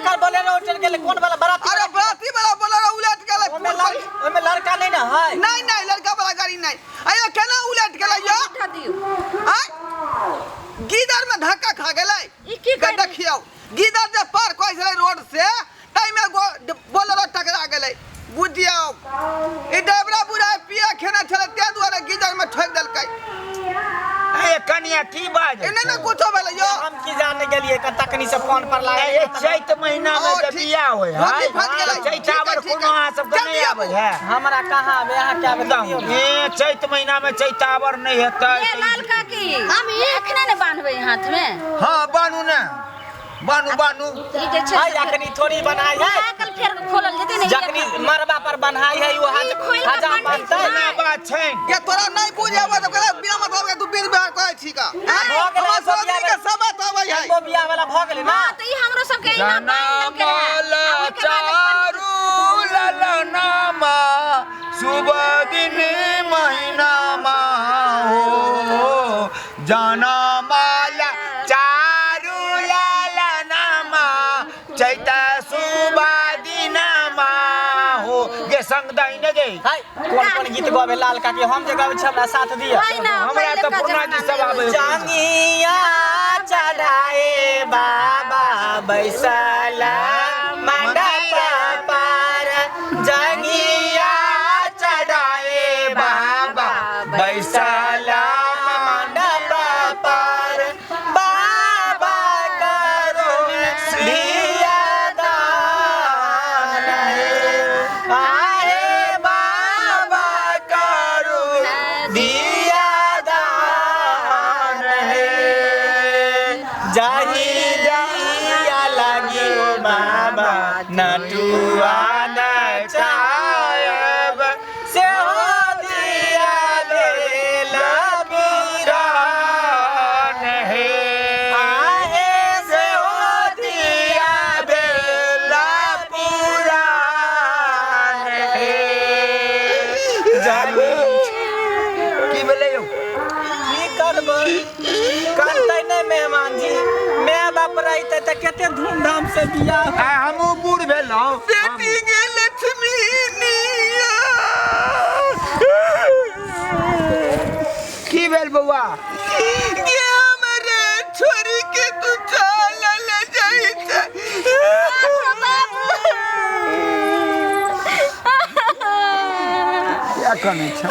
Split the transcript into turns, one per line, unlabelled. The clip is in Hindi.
एकर बोलेरो उठल गेले कोन वाला बाराती?
अरे बाराती वाला बोलेरो उलट गेले।
ओमे लड़का नहीं ना है?
नहीं नहीं लड़का वाला गाड़ी नहीं। अरे केना उलट गेले यो?
उठा दियो।
हां गीदर में धक्का खा गेले।
ई की कर
देखियो गीदर जे पार कोइ छले रोड से तई में बोलेरो टकरा गेले। बुझियो ई डेबरा बुढ़ा पिया खेना छले ते दुआरे गीदर में ठोक देलकै।
ए कनिया की बात?
इने न कुछो भेले यो।
हम की जाने गेलिए क तकनी से फोन पर लागे।
ए चैत महीना में जब बिया होय है चैतावर कोनो आ सब नहीं आवे है।
हमरा कहां आवे यहां क्या बताऊं?
ए चैत महीना में चैतावर नहीं हेतै।
ये लाल काकी हम एखने ने बांधबे हाथ में।
हां बानू ना बानू बानू
ई जे छै
हां जखनी थोड़ी बनाई है
कल फेर खोलल जेते ने
जखनी मरबा पर बनाई है वो हजाम बनता है
ना बात छै
के तोरा नहीं बुझाबे तो कहले बिना मतलब के तू बीर बिहार कहै छी का। हमरा सब के सब आबै है।
वो बियाह वाला भ गेले ना
हां त ई हमरो सब के इना
माला चारू ललनामा शुभ दिन महीना मा हो जाना माला चारू ललनामा चैता शुभ दिन मा हो गे संग दाइने गे
हाय कौन गीत गावे लाल काकी हम जे गावे हमरा साथ दिया।
हमरा त पुरना जी सब आवे।
जांगिया चढ़ाए बाबा बैसला मंडप पर जांगिया चढ़ाए बाबा बैसला मंडप पर बाबा करो दिया दान आए बाबा करो दिया दान जाही जाहिया लगी बाबा नटुआ नचायब से हो दिया बेल बीरान है आहे से हो दिया बेल पुरान है जाही
की भेलै यौ?
की करबै करतै नहीं मेहमान जी मैं बाप रहते त केते धूमधाम से बियाह
आ हमहू बूढ़ भेलौ
बेटी गे लक्ष्मी निया।
की भेल बौआ?
के हमरे छोरी के तू चल ले जाई छ।
क्या कनै छ?